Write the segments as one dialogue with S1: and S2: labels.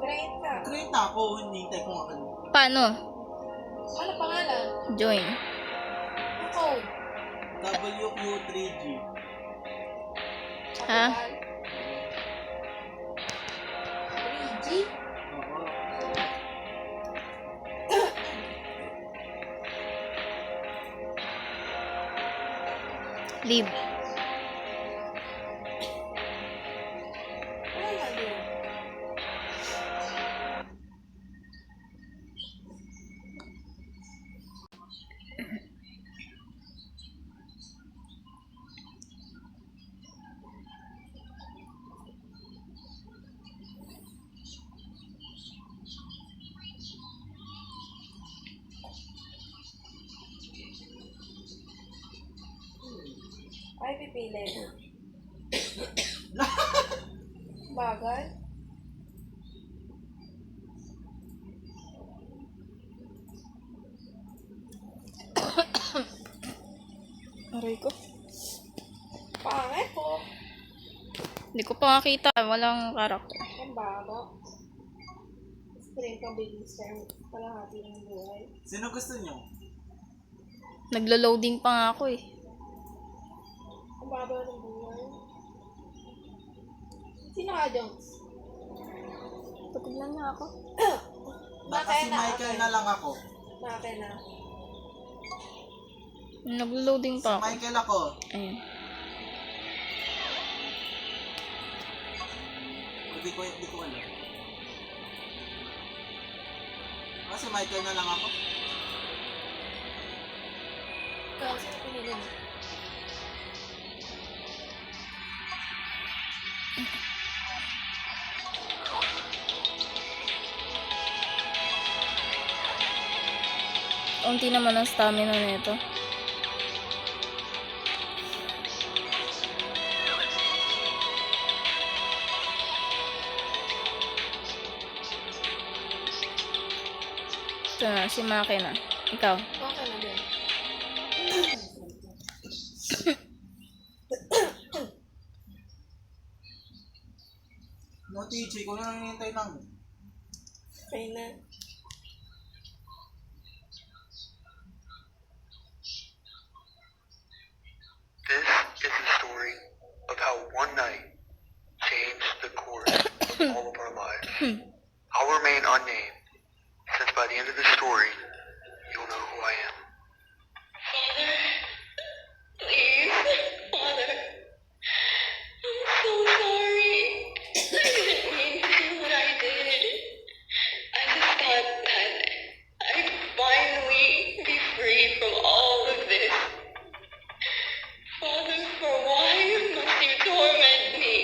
S1: Create ka.
S2: Create ako, hindi tayo kung ano.
S3: Paano?
S1: Ano pangalan?
S3: Join.
S1: Code.
S2: WQ3G.
S3: Ha?
S1: 3G?
S2: Oo.
S3: Leave.
S1: Ano nga yun? Ay, pipili. Bagay?
S3: Aray ko.
S1: Pangit po.
S3: Hindi ko pa makita. Walang karakter.
S1: Ang bago. Screen ka bilis sir. Kalahati ng buhay.
S2: Sino gusto nyo?
S3: Naglo-loading pa nga ako eh.
S1: Ang bago ng buhay. Sino ka, Jones?
S3: Patignan niya ako.
S2: Baka si Michael na lang ako.
S1: Bakit na?
S3: Naglo-loading pa ako.
S2: Michael ako.
S3: Ayun.
S2: Hindi ko alam. Kasi Michael na lang ako.
S1: Ikaw, sino pinili mo?
S3: Unti naman ang stamina nito. Ito na, si Maki na. Ikaw.
S1: Okay na din.
S2: No, TJ, kung ano hinihintay lang.
S1: Okay na.
S4: This is the story of how one night changed the course of all of our lives. I'll remain unnamed, since by the end of the story, you'll know who I am.
S5: Father, please, Father, I'm so sorry. I didn't mean to do what I did. I just thought that I'd finally be free from all of this. Father, for why must you torment me?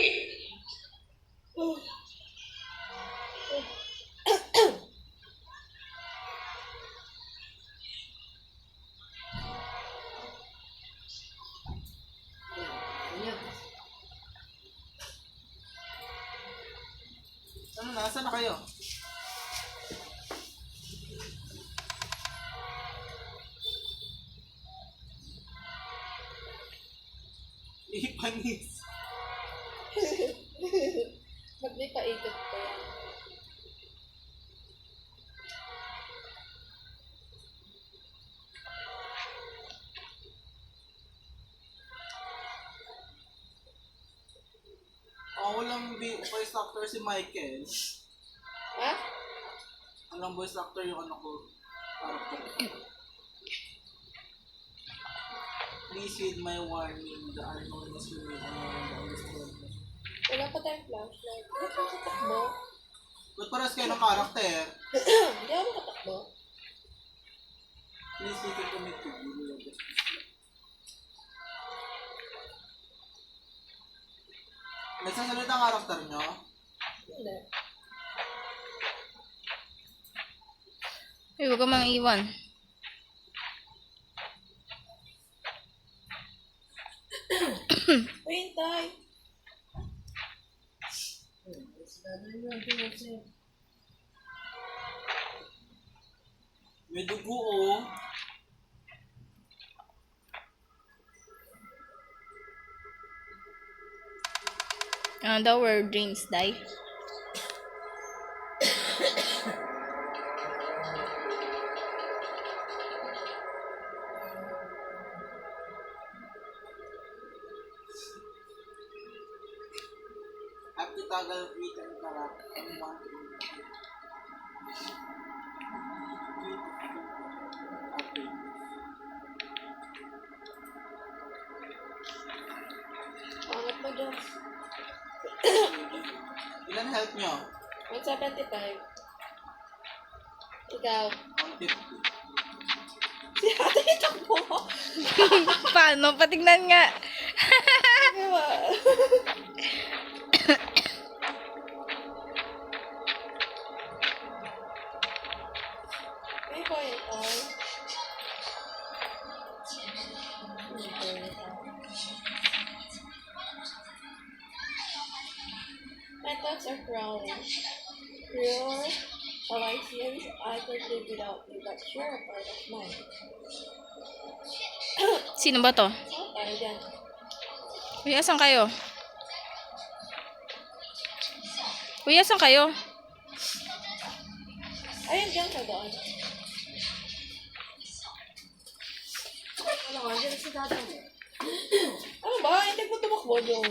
S2: Ano na? Saan na kayo? Ipanis.
S1: Ba't may paikot pa yan?
S2: Walang voice actor si Michael.
S1: Ha?
S2: Walang voice actor yung ano ko. Character. Please heed my warning. The unknown is your
S1: Wala pa tayong flashlight. Ano pa katakbo?
S2: Ba't paras kayo ng karakter?
S1: Hindi ako makatakbo.
S2: Please you can commit to you. Nagsasalita ang karakter nyo?
S1: Hindi.
S3: Ay, huwag ka mang iwan.
S1: Wait, tay.
S2: May dugo oh.
S3: The where dreams die.
S2: Happy Tagal weekend ka lang. M1. Okay.
S1: Pangat mo dyan.
S2: Ilan health nyo?
S1: 175. Ikaw.
S2: 150.
S1: Si ate itakbo mo.
S3: Paano? Patignan nga.
S1: Diba? May point ay. My thoughts are crawling. Real, all I see is I could live without you, but you're a part of mine.
S3: Sino ba to?
S1: Tayo dyan.
S3: Uy, asan kayo? Uy, asan kayo?
S1: Ayun, dyan ka doon. Ano nga, dyan si tata mo. Ano ba? Hindi mo tumakbo dyan.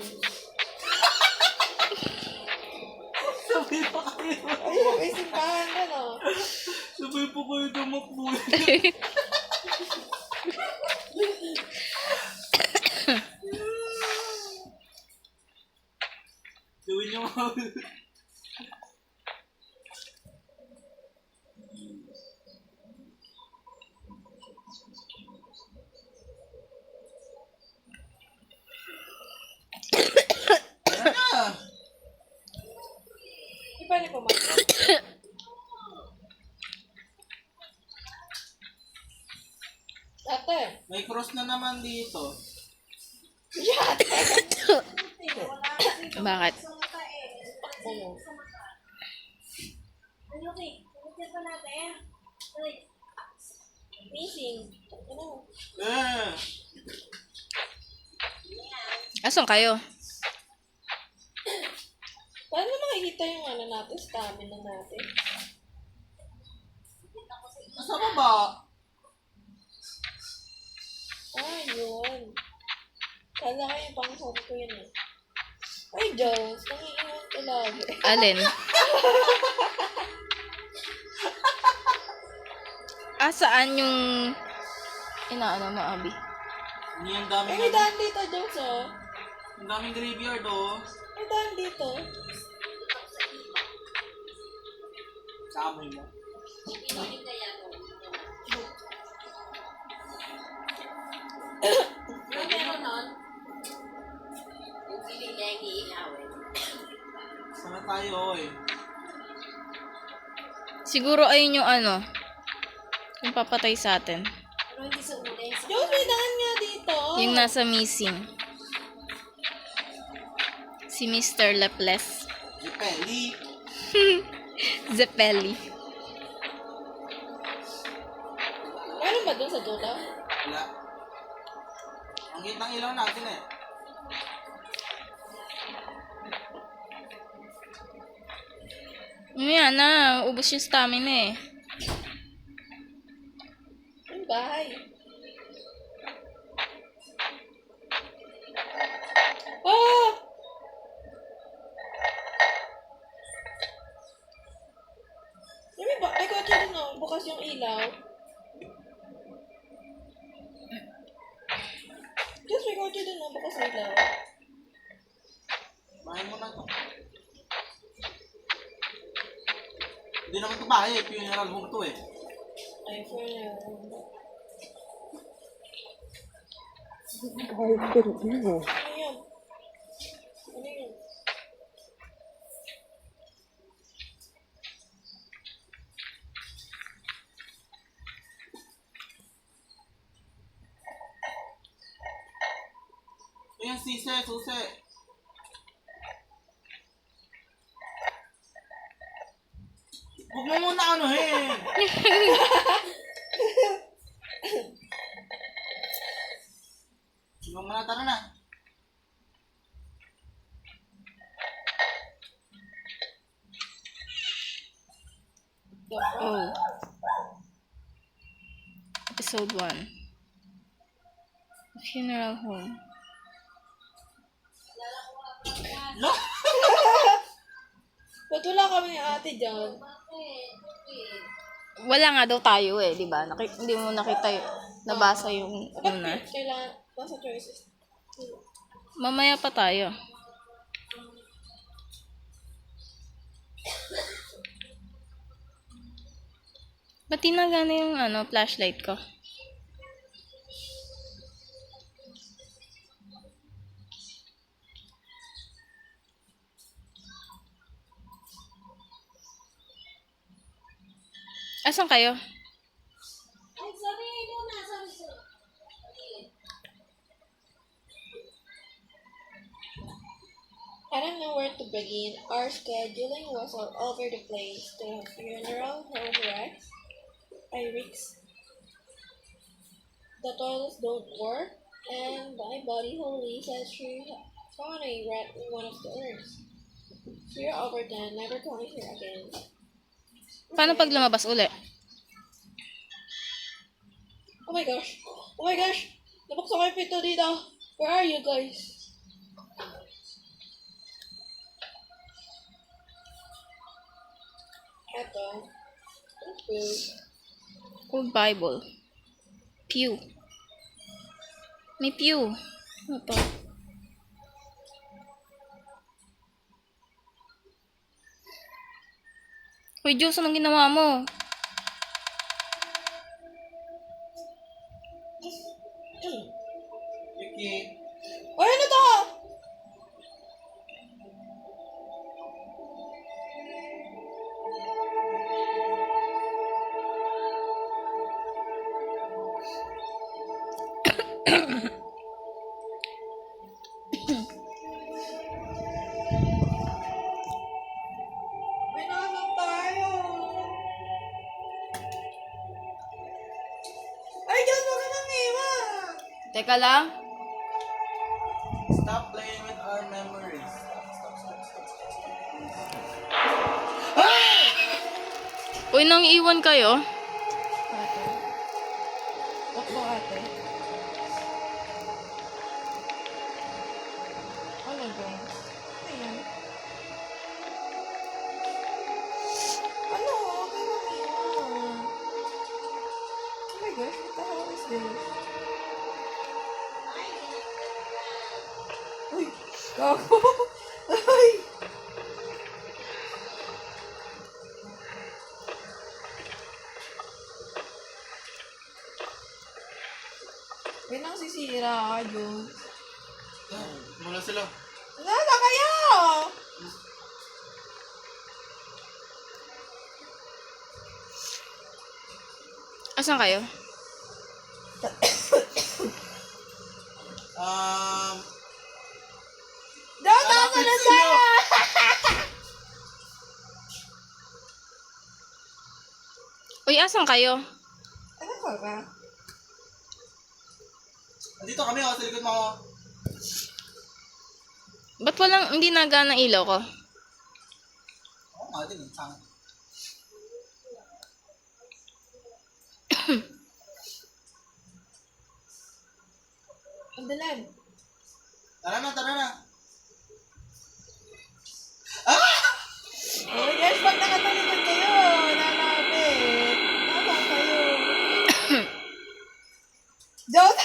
S2: Sabay pa kayo.
S1: Ayun, may simbahan ka no.
S2: Sabay pa kayo tumakbo. Gawin nyo mga...
S1: Di ba niyo pumakbo? Ate.
S2: May cross na naman dito.
S3: Bakit?
S1: Oo. Missing. Ano?
S2: Eh!
S3: Asan kayo?
S1: Paano makikita yung ano natin, stamina natin?
S2: Nasa baba?
S1: Ah, yun. Kala ko yung pang-home ko yun eh. Ay, Jones, nangiingat ka lagi.
S3: Alin? Saan yung inaano mo, Abi?
S2: Hindi ang
S1: Ay,
S2: daming...
S1: may daan dito, Jones, oh.
S2: Ang daming graveyard, oh.
S1: May daan dito.
S2: Sa amoy mo.
S1: Ano meron nun?
S2: Sana tayo, eh.
S3: Siguro ayun yung ano, yung papatay sa atin.
S1: Jones, may daan nga dito.
S3: Yung nasa missing. Si Mr. Laplace.
S2: Jepeli.
S3: Zeppeli.
S1: Meron ba dun sa dulo?
S2: Wala. Ang gitang ilaw natin, eh.
S3: Yan na, ubos yung stamina eh.
S1: Yung bahay. Ah! May kotse din oh, bukas yung ilaw. Diyos, may kotse din oh, bukas yung ilaw.
S2: Bahay mo na to. Hindi naman ito bahay, eh. Funeral home to, eh.
S1: Ay, for now. Ano yun? Ano yun?
S2: Ayan, sise, susi. Huwag mo muna anuhin. Sige mo na, tara na.
S3: Oh. Episode 1. Funeral home.
S2: No!
S1: Ba't wala kami ni ate dyan?
S3: Wala nga daw tayo eh, di ba? Hindi mo nakita nabasa yung
S1: Ba't
S3: una.
S1: kailangan, nasa choices?
S3: Mamaya pa tayo. Ba't di na gana yung flashlight ko? Asan kayo?
S1: I don't know where to begin. Our scheduling was all over the place. The funeral, home wrecks, Irix. The toilets don't work, and my body holy says she found a rat in one of the urns. Fear over 10, never coming here again.
S3: Paano pag lumabas uli?
S1: Oh my gosh! Oh my gosh! Nabuksan ko yung pinto dito! Where are you guys? Eto. Okay.
S3: Old Bible. Pew. May pew. Ano to? Uy, Diyos, anong ginawa mo?
S2: Vicky.
S1: Uy, ano to? May nakasang tayo. Ay, Diyos, wag ka nang iwan.
S3: Teka lang.
S2: Stop playing with our memories.
S3: Uy, nang iwan kayo?
S1: Ate. Takbo, ate. Ano ba? Ayan. Ano? Huwag ka nang iwan. Oh my gosh, what the hell is this? Uy! Gago! Ay! May nang sisira ka, Jun.
S2: Mula sila.
S1: Nasa kayo!
S3: Asan kayo?
S1: Daw, tama na sa'yo!
S3: Uy, asan kayo?
S1: Ano ka ba?
S2: Andito kami sa likod mo ako.
S3: Ba't hindi nagana ng ilaw ko?
S2: Oo nga din eh. Saan?
S1: Ang dalan.
S2: Tara na, tara na.
S1: Oh my gosh, pag nakatalikod kayo, lalapit. Nasaan kayo? Joke!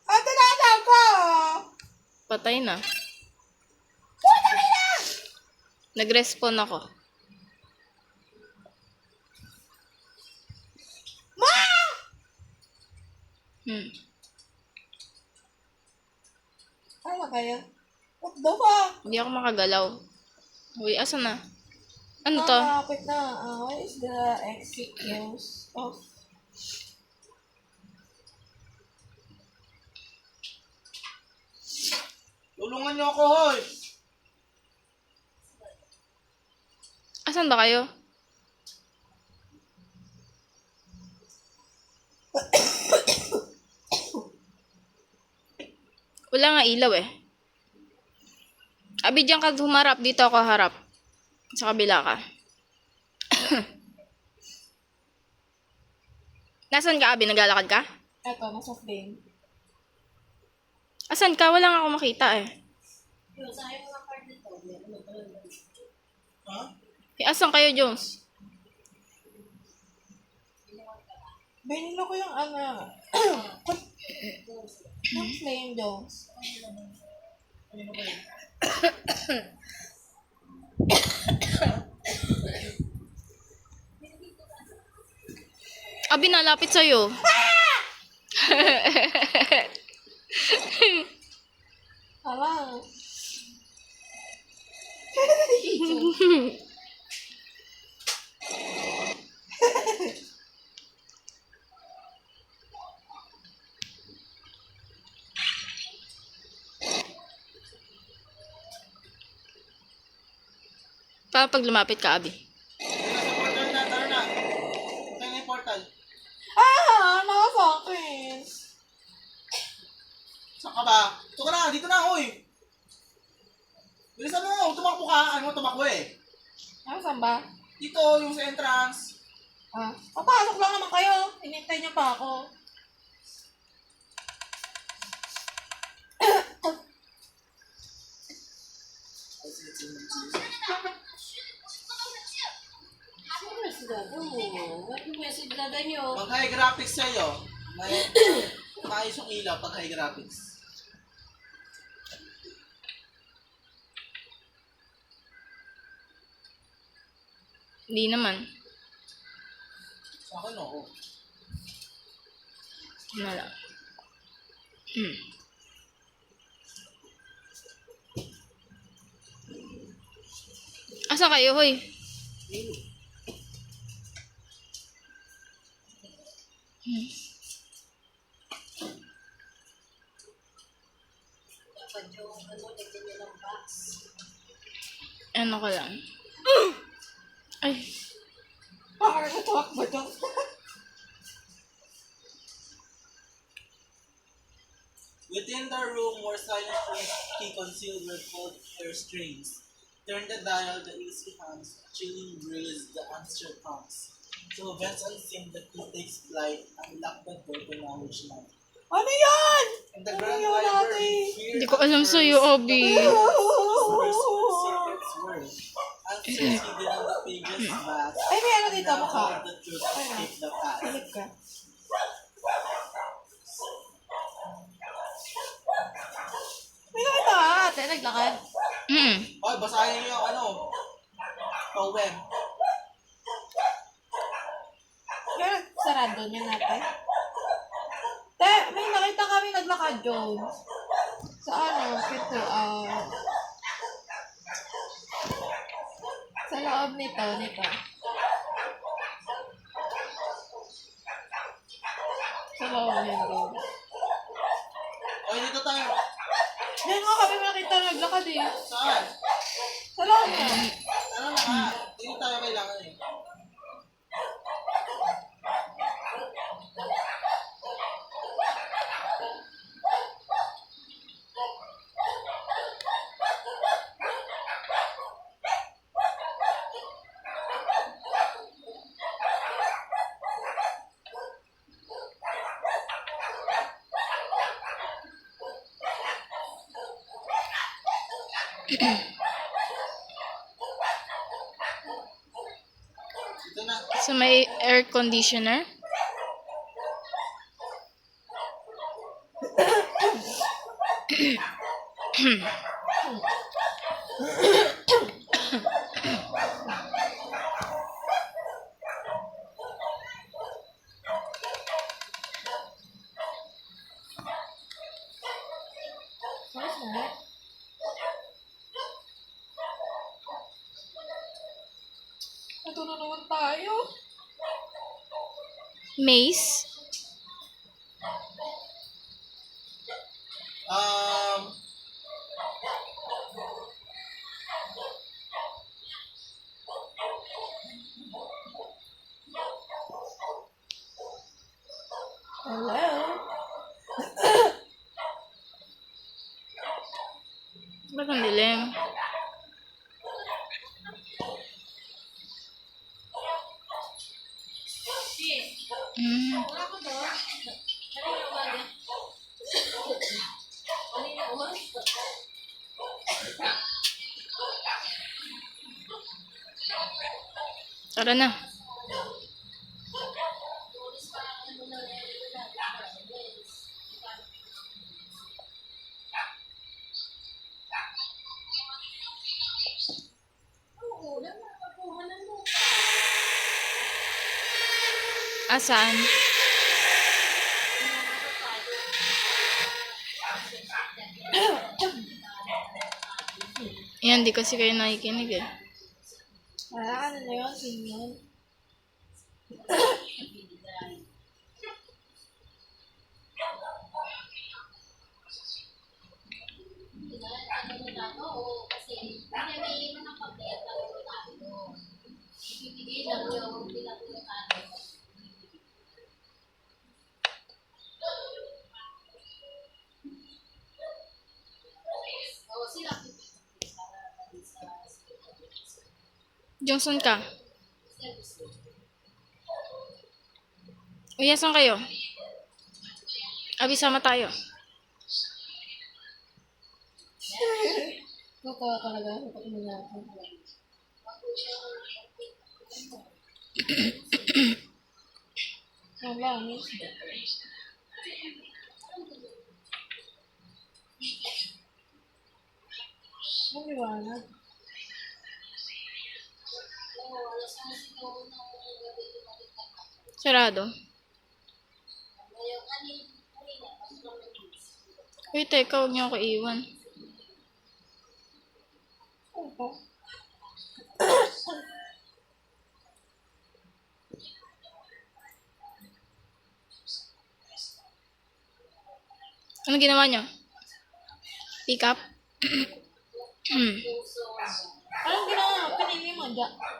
S1: Ang tinatawag ko!
S3: Patay na. Nag-respawn ako.
S1: Ma! Ano kayo? What the fuck?
S3: Hindi ako makagalaw. Uy, asan na? Ano to?
S1: Nakakapit na. What is the exit news of...
S2: Tulungan niyo ako, hoy!
S3: Asan ba kayo? Wala nga ilaw eh. Abi, diyan ka humarap. Dito ako harap. Sa kabila ka. Nasaan ka, Abi? Naglalakad ka?
S1: Eto, nasa flame.
S3: Asan ka? Wala nga ako makita eh.
S1: Yung sa'yo mga card nito.
S2: Ha?
S3: Asan kayo, Jones?
S1: Binilo ko yung yung flame Jones.
S3: Abi, nalapit sa'yo.
S1: Hala.
S3: Paano pag lumapit ka, Abi?
S2: Nasa portal na, tara na. Kaya na yung portal.
S1: Nakafocus.
S2: Saan ka ba? Dito na, uy! Bilisan mo, tumakbo ka. Ano mo tumakbo eh?
S1: Saan ba?
S2: Dito, yung sa entrance.
S1: Papasok lang naman kayo. Hinintay niyo pa ako. Ano si Dada mo? Ba't yung message Dada niyo?
S2: Pag high graphics sa'yo, may maayos yung ilaw pag high graphics.
S3: Hindi naman.
S2: Sa akin, oo.
S3: Ano lang. Asa kayo, hoy? Ano ko lang. Ay.
S1: Parang natuwak ba ito?
S2: Within the room were silent key concealed with cold air strings. Turn the dial, the easy hands, chilling breeze, the answer comes. So events unseen, the key takes flight, unlock the door to knowledge night.
S1: Ano yan?
S2: In the
S1: Ano
S2: grand
S1: yun
S2: library,
S1: natin?
S2: fear
S3: Hindi ko alam sa'yo, Abi.
S2: Whispers where secrets were. Answers hidden on the pages vast.
S1: Ay, may ano dito, mukha.
S2: Now the truth escape the past.
S1: Silip ka. May nakita ka, ate. Naglakad.
S2: Oy, basahin niyo yung poem.
S1: Kaya sarado niya natin. Te, may nakita kami naglakad, Jones. Sa ito, sa loob nito. Sa loob nito.
S2: Oy, dito tayo.
S1: Ngayon nga kami nakita naglakad eh.
S2: Saan?
S1: Sa loob niya.
S2: Ano na ka? Dito tayo kailangan eh. Dito na.
S3: So, may air conditioner?
S1: Where's that? Ito na naman tayo.
S3: Maze?
S1: Hello?
S3: Ba't ang dilim? Hmm.
S1: Wala ko to. Ano yung umaga? Ano yung umaga?
S3: Tara na. Asan? Yan, di kasi kayo nakikinig eh.
S1: Wala, ano na yun? Sino yun?
S3: Johnson ka? Uy, asan kayo? Abi, sama tayo.
S1: Totoo talaga. Totoo mo na ako. Wala, miss. Ang liwanag.
S3: Sarado. Uy, teka, huwag niyo ako iwan.
S1: Opo.
S3: Ano ginawa niyo? Pick up?
S1: Anong ginawa mo? Pinili mo?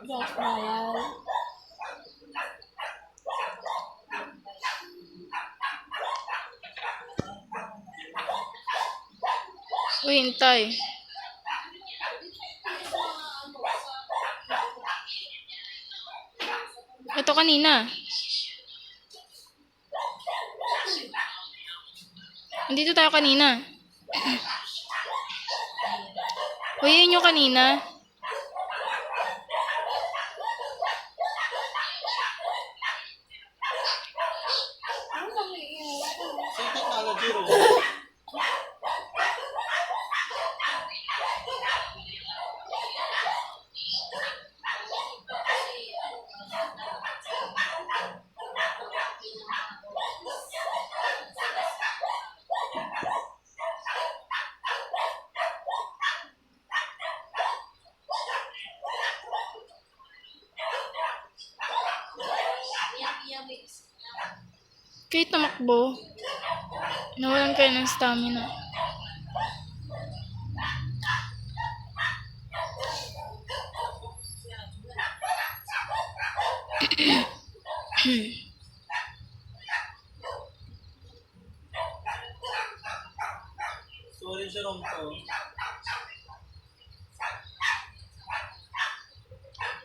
S1: Just trial.
S3: Uy, hintay. Ito kanina. Nandito tayo kanina. Uy, yun yung kanina.
S1: Ano kami iiwan?
S2: Same technology room.
S3: Kayo tumakbo. Nawalan kayo ng stamina.
S2: Storage room to.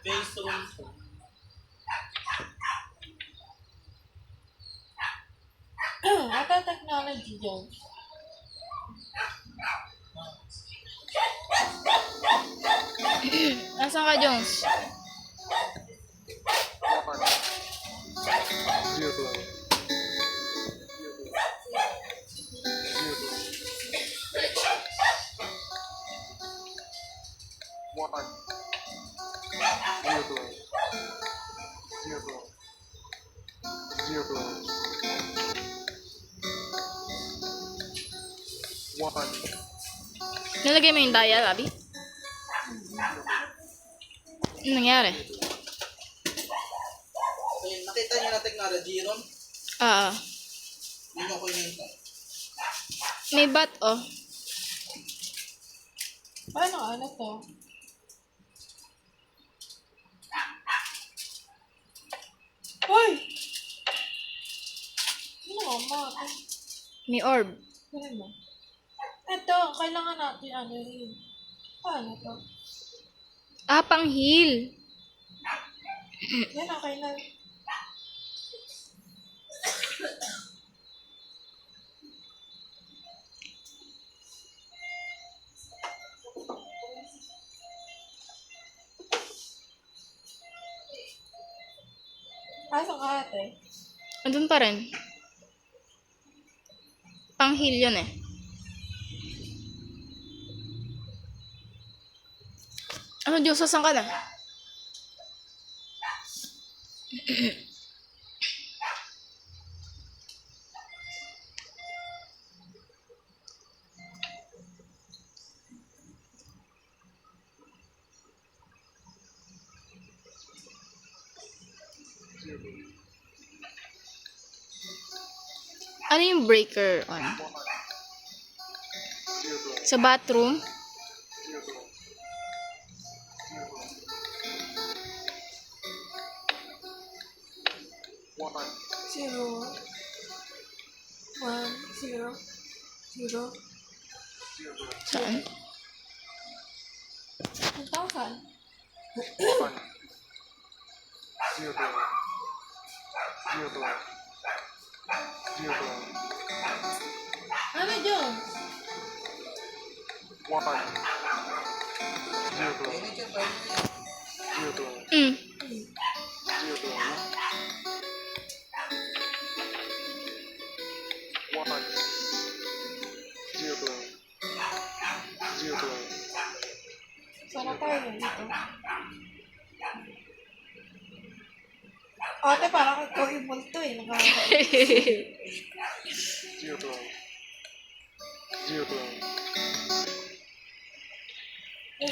S2: Face room to.
S1: Ata technology dyan.
S3: Nasaan ka, Jones? Nalagay mo yung dial, Abby? Anong nangyari?
S2: So yun, nakita niyo na technology room?
S3: Ah,
S2: Yun ako hinihintay.
S3: may bat, oh.
S1: Paano ano to? Hoy! Ano mo?
S3: May orb.
S1: Ano mo? Ito, kailangan natin ano yun. Paano to?
S3: Panghil.
S1: Yan, okay na. Asan ka ate?
S3: Andun pa rin. Panghil yun eh. Ano, Diyos, saan ka na? Ano yung breaker on? Sa bathroom?
S1: Zero. 1, 0, 0.
S3: Saan?
S1: 1,000. Ano dyan?
S2: Pwede ka pa.
S3: Mm.
S1: Sana tayo na dito. Ate, parang ikaw yung multo eh.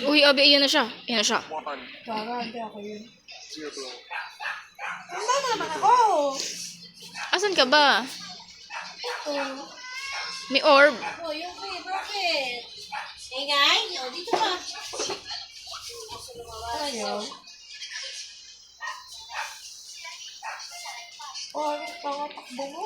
S3: Uy, abi, iyan na siya. Iyan na siya.
S1: Parang hindi ako yun. Wala naman ako!
S3: Asan ka ba?
S1: Oh,
S3: May orb.
S1: oh yung bakit? Hey guys, oh, dito pa. Ayun. Oh, ano pangatakbo mo?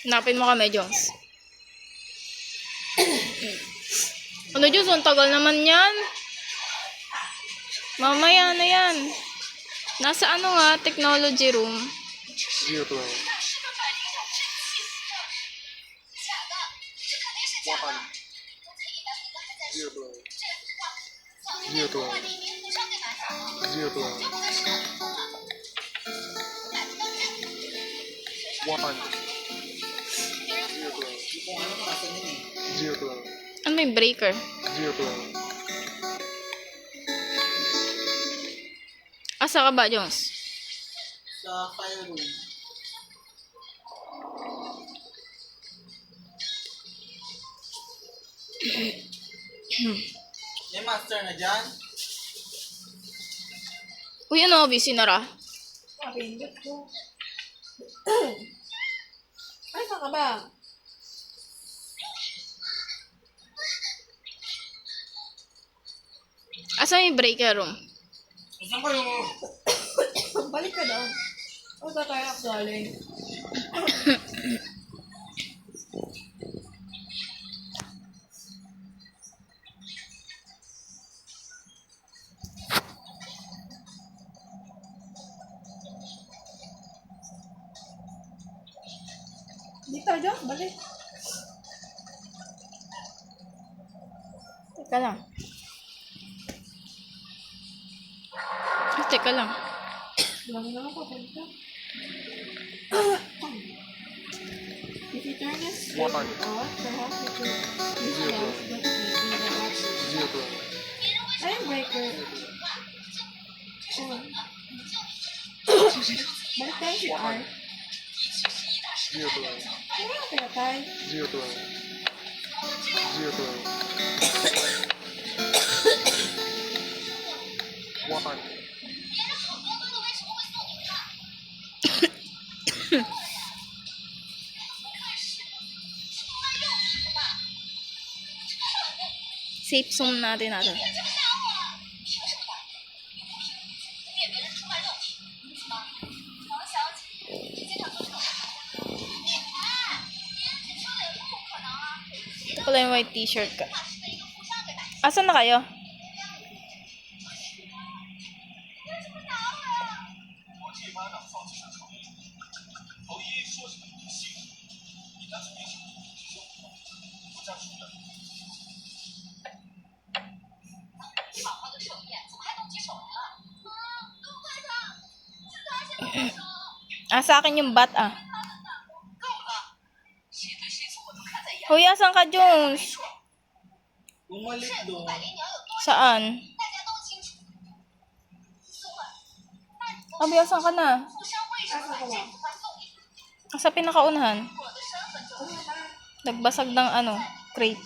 S3: Hanapin mo kami, Jones. Ano, Diyos? Ang tagal naman yan. Mamaya na yan. Nasa ano nga, technology room.
S2: Kung ano nasa nila eh.
S3: Ano may breaker? Asa ka ba, Jones?
S2: Sa fire room. May master na dyan.
S3: Uy, ano, busy na ra.
S1: Napindot ko. Ay, saan ka ba?
S3: Asa may breaker room?
S2: Saan kayo?
S1: Balik ka doon. O, saan tayo actually? Dito, Diyos, balik.
S3: Teka lang. Teka lang.
S1: Lang na ako, punta. If you turn this switch on, perhaps you could use the mouse button in the battery. Ayun, breaker. On. Balik tayo si R. Ano yung pinatay?
S3: Safe zoom natin. Ito pala yung white t-shirt ka. Asan na kayo? Sa akin yung bat Hoy, asan ka, Jones?
S2: Bumalik doon.
S3: Saan? Abi, asan ka na? Sa pinakaunahan. Nagbasag ng crate.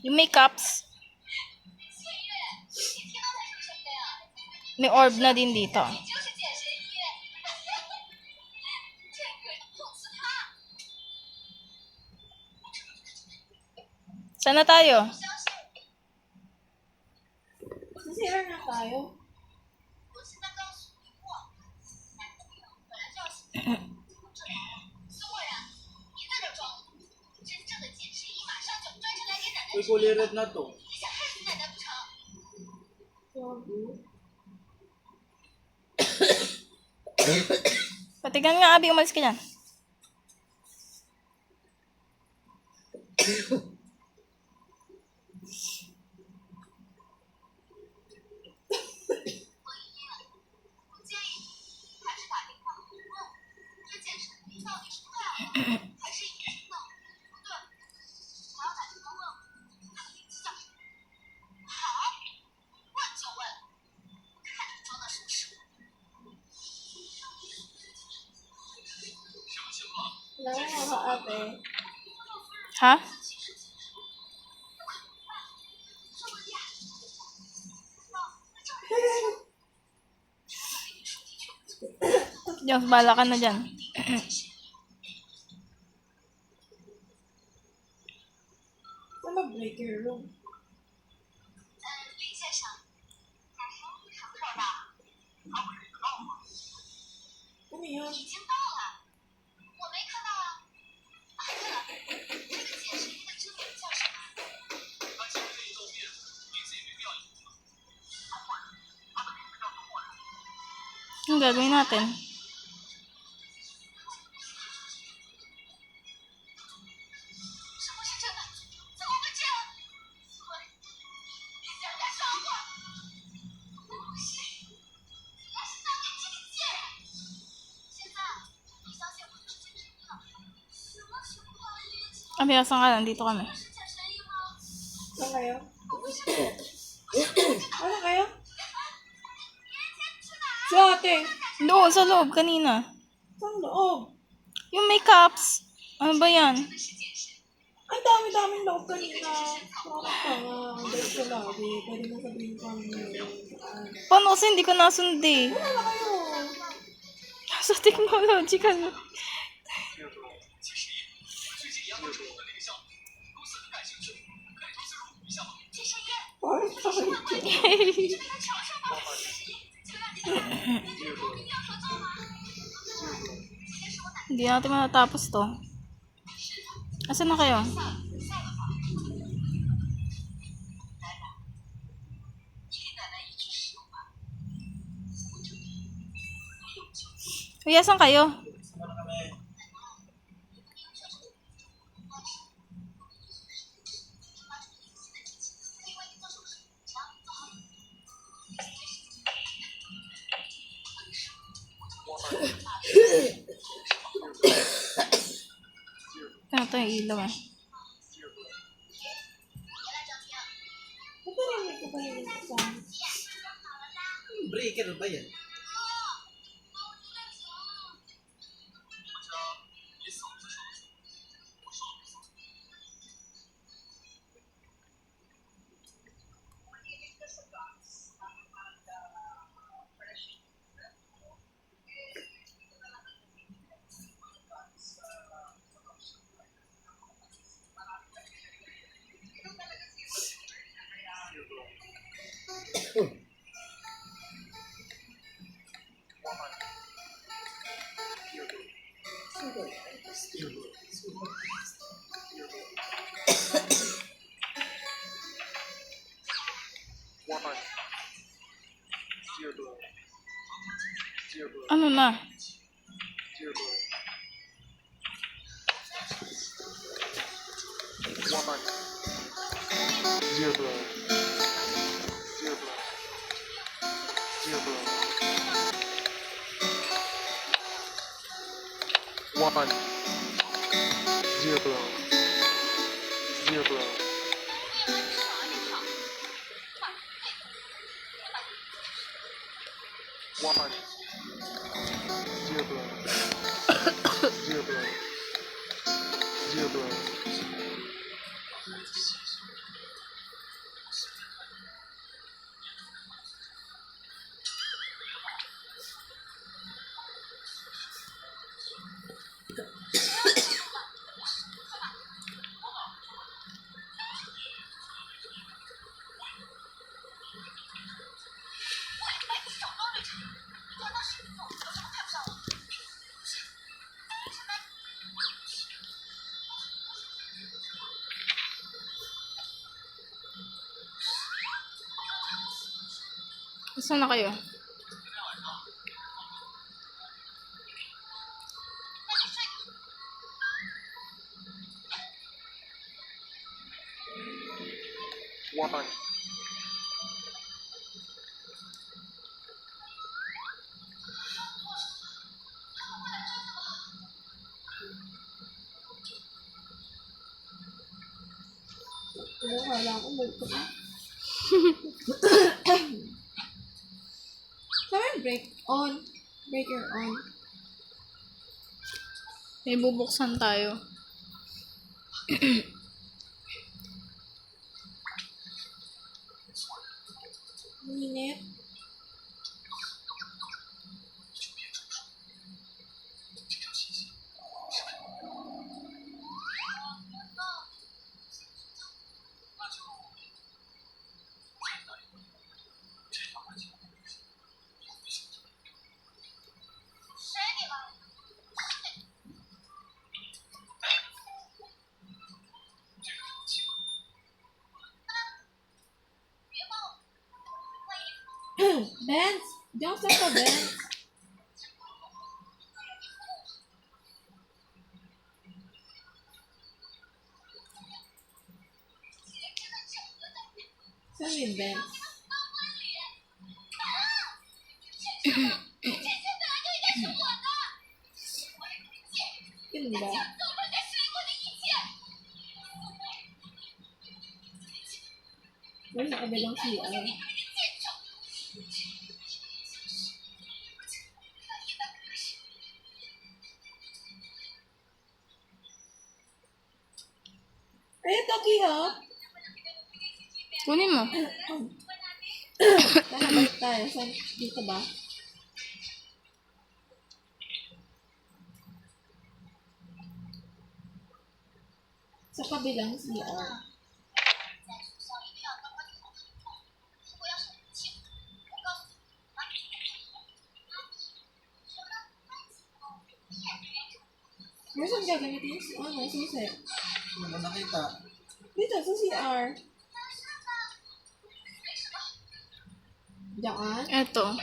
S3: Yung may cups. May orb na din dito. Saan na tayo?
S1: Sisira na tayo.
S2: Uy, kulay red na to.
S3: Patigan nga, Abi. Umalis ka dyan.
S1: Wala nga ate.
S3: Ha? Diyos, bala ka na dyan.
S1: Wala breaker room. Ano yun?
S3: Anong gagawin natin? Abi, asan ka? Nandito kami.
S1: Saan kayo? Ano kayo? Si ate!
S3: Doon, sa loob, kanina.
S1: Saan loob?
S3: Yung may cups. Ano ba yan?
S1: Ang dami-daming loob kanina. Ang dahil ko lagi. Pwede mo sabihin ko ang
S3: Paano kasi hindi ko nasundi?
S1: Wala na kayo.
S3: Sa technological.
S1: Parang sakit.
S3: Hindi natin matatapos to. Asan na kayo? Uy, asan kayo?
S2: Sama na kami.
S3: Ano to yung ilaw
S1: Ba't narinig ko pa yung isa?
S2: Breaker ba yan?
S4: One. Dear blood. Dear blood.
S3: Ano na?
S4: Dear blood. One. Dear blood. Dear blood. Dear blood. One. Dear blood. Dear blood. One. Dear blood. Dear blood. Dear blood.
S3: Saan na kayo?
S4: One.
S1: Wala akong multo na. Sorry, break on. Breaker on.
S3: May bubuksan tayo.
S1: Minute. Benz! Diyan sa ka, Benz! Saan yung Benz? Yun ba? Wala sa kabilang CR. Ay, Toki, ha?
S3: Kunin mo.
S1: Tara, balik tayo. Saan? Dito ba? Sa kabilang CR. Where's ang gagamitin yung susi?
S2: Hindi mo nakita.
S1: Dito, sa CR. Diyan?
S3: Eto.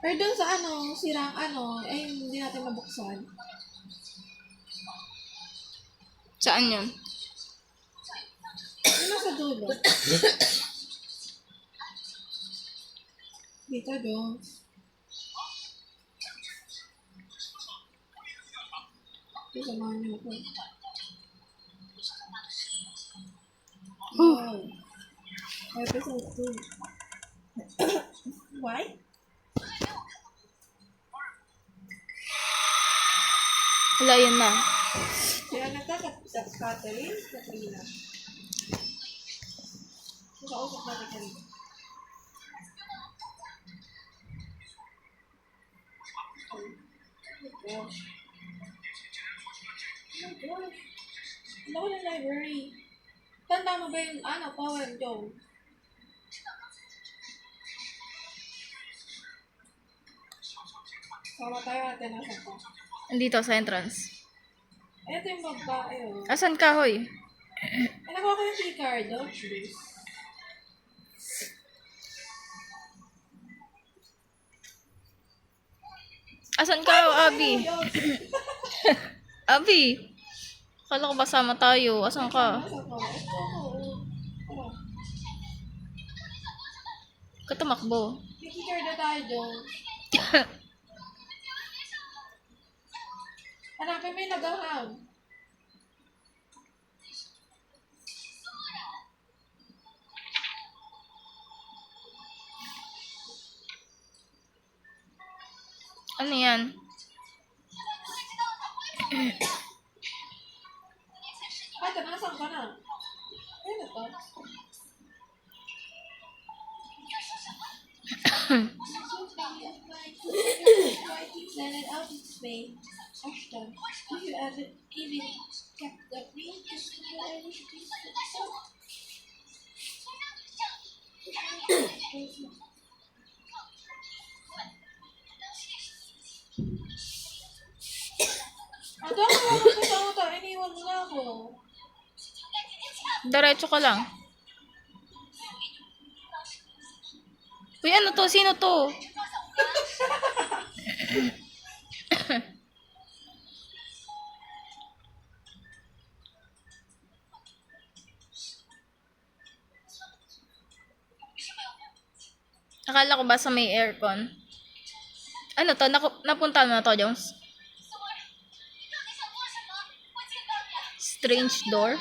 S1: Or doon sa sirang ay hindi natin mabuksan.
S3: Saan yun?
S1: Ano nasa dulo? Dito, doon. Samahan niyo ako. Oh. Episode 2. Why?
S3: Wala, yun na.
S1: Kaya Catherine, Katrina. Nakausap natin kanina. Oh my gosh. Oh my gosh. Ang laki ng library. Tanda mo ba yung poem, Joe? Sama tayo ate nasa ko.
S3: Andito sa entrance.
S1: Ito yung babae oh.
S3: Asan ka, hoy?
S1: Ay, nakuha ko yung keycard. Don't choose.
S3: Asan ka, Abi? Abi! Akala ko ba sama tayo? Asan ka?
S1: Nasa ko. Ito ko.
S3: Katumakbo.
S1: May keycard na tayo doon. Hanapin mo yung nag-aham.
S3: Ano yan?
S1: Ay, nasaan ka na? Ano to? Planet out in space. Ashton, have you ever even kept the green just to the Irish Ito ako, kasama to. Iniwan mo na ako.
S3: Diretso ka lang. Uy, ano to? Sino to? Akala ko ba sa may aircon? Ano to? Napunta na to, Jones? Strange door?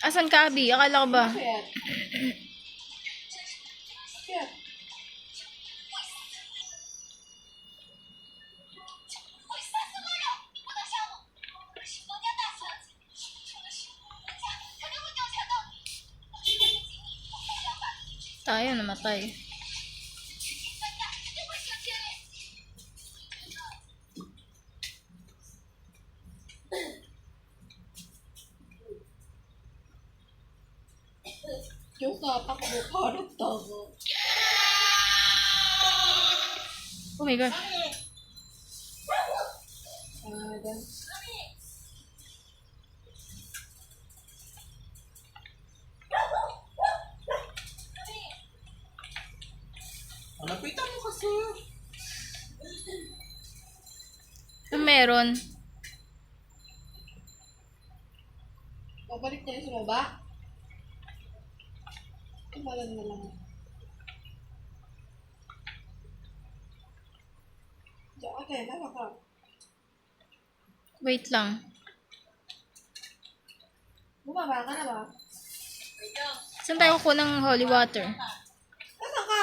S3: Asan ka, Abi? Akala ko ba?
S1: Bakit? Bakit?
S3: Tayo namatay.
S1: Yung tatakbo pa ng tago.
S3: Oh my God.
S1: Then,
S2: Lapitan mo kasi.
S3: Ano meron?
S1: babalik tayo sa baba. Tumalan na lang. Diyan, ate, nasa ka.
S3: Wait lang.
S1: Bumaba ka na ba?
S3: Saan tayo kukuha ng holy water?
S1: Nasa ka?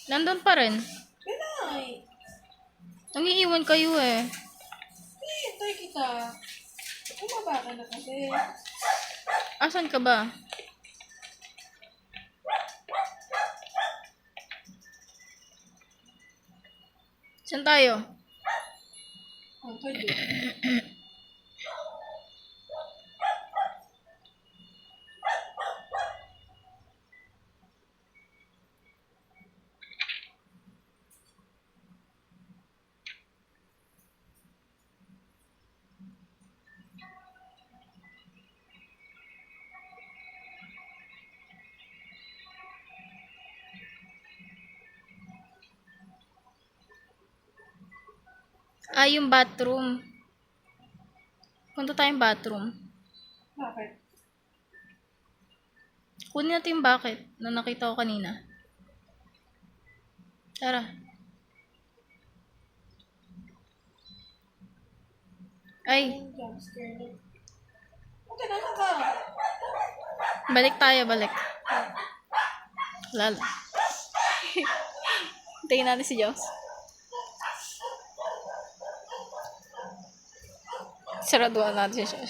S3: Nandun pa rin.
S1: Pinay!
S3: Nangiiwan kayo eh.
S1: Hintay kita. Bumaba ka na kasi.
S3: Asan ka ba? Saan tayo?
S1: Oh, pwede.
S3: Ah, yung bathroom. Punta tayong bathroom.
S1: Bakit?
S3: Kunin natin yung bucket na nakita ko kanina. Tara. Ay,
S1: Ang jumpscare na. Okay, nasa ka?
S3: balik tayo, balik. Lala. Hintayin natin si Joss. Saraduan natin siya.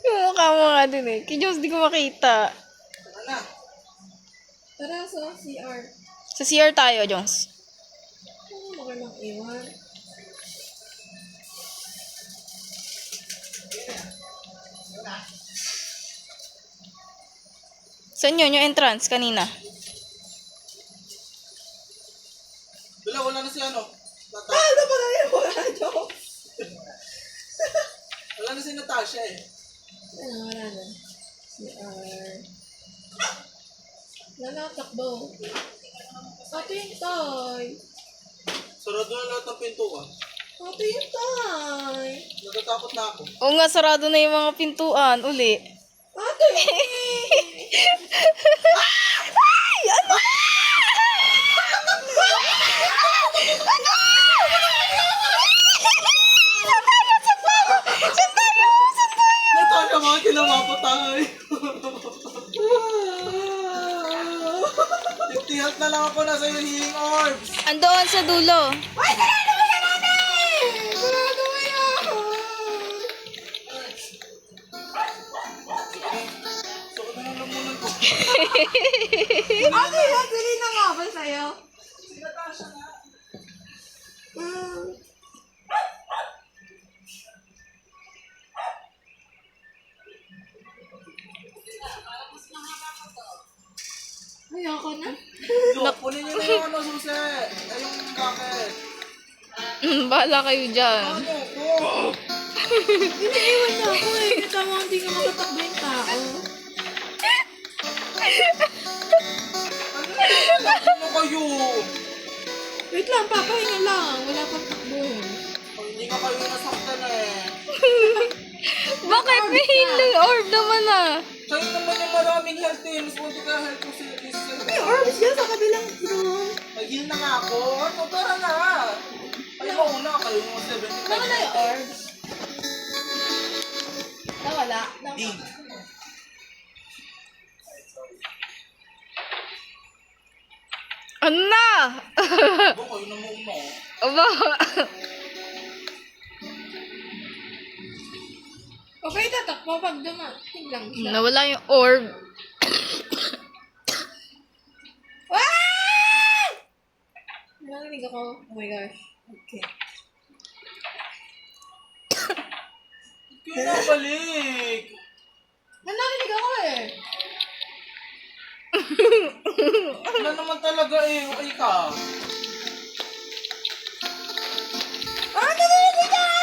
S3: Yung mukha mo nga din eh. Kay Jones, di ko makita.
S2: Tara na.
S1: Tara sa CR.
S3: Sa CR tayo, Jones.
S1: Ano mo kayo iwan?
S3: Saan yun? Yung entrance kanina.
S2: Wala na si ano.
S1: Ano ba na yung wala, Joe?
S2: Wala na si Natasha eh.
S1: Ano, wala na. CR. Wala na takbo. Ito yung toy.
S2: Sarado na lahat ng pintuan.
S1: Ito yung toy.
S2: Natatakot na ako.
S3: Oo nga, sarado na yung mga pintuan. Uli.
S1: Ito yung
S2: Natasha, mga kinamapa tayo. 50 health na lang ako na sa healing orbs.
S3: Andoon sa dulo.
S1: Ay, sarado mo yan natin! Sarado mo yan!
S2: Sakot na lang muna ko.
S1: Ate, dali na nga ba sa'yo?
S2: Si Natasha na.
S1: Ayoko na.
S2: Yo, kunin niyo na yung ano susi. Ay, yung bucket.
S3: Bahala kayo dyan.
S2: Ano ko?
S1: Iniiwan na ako eh. Tama, hindi ka makatakbo yung tao.
S2: Ano kayo?
S1: Wait lang, papahinga lang. Wala pang takbo.
S2: Oh, hindi ka kayo nasaktan eh.
S3: Bakit may healing orb naman ah?
S2: Kayo naman yung maraming health eh. Mas munti ka health ko sila.
S1: May orbs yan sa kabilang room.
S2: Mag-heal na nga ako. Ano, tara na. Ay, mauna kayo yung 75.
S1: Nawala yung orbs. Nawala.
S2: Di.
S3: Ano na?
S2: Ako, kayo na mauna.
S3: Aba.
S1: Okay, tatakbo pag dumating lang siya.
S3: Nawala yung orb.
S1: Ah! Narinig ako. Oh my gosh. Okay.
S2: Kaya na balik.
S1: Narinig ako eh.
S2: Wala naman talaga eh. Okay ka.
S1: Ah, narinig ako!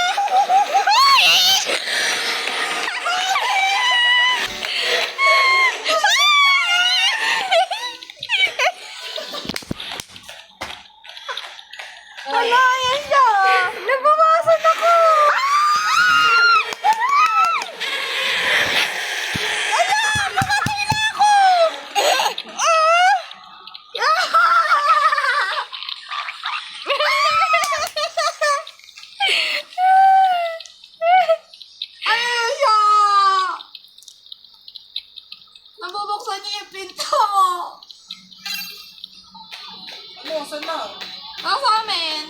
S3: Wala, yan siya. Nabawasan ako.
S1: Ano siya? Nabubuksan niya yung pinto mo.
S2: Ano, saan na?
S1: Nasa amin.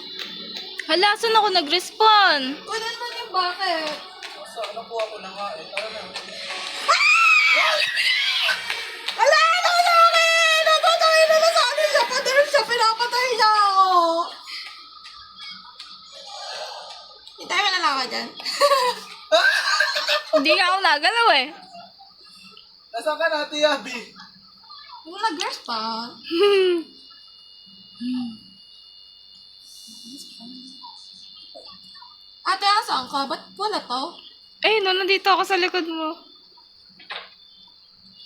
S3: Hala, saan ako nag-respawn?
S1: Kunin mo yung bucket.
S2: Saan nakuha ko na nga eh. Tara na.
S1: Wala! Tulungin! Napatay na sa amin siya! Patay siya! Pinapatay niya ako! Hintay mo na lang ako dyan.
S3: Hindi nga ako nagalaw eh.
S2: Nasaan ka na, Tia B?
S1: Yung nag-girls pa. Ate, asan ka? Ba't wala to?
S3: Eh, no, nandito ako sa likod mo.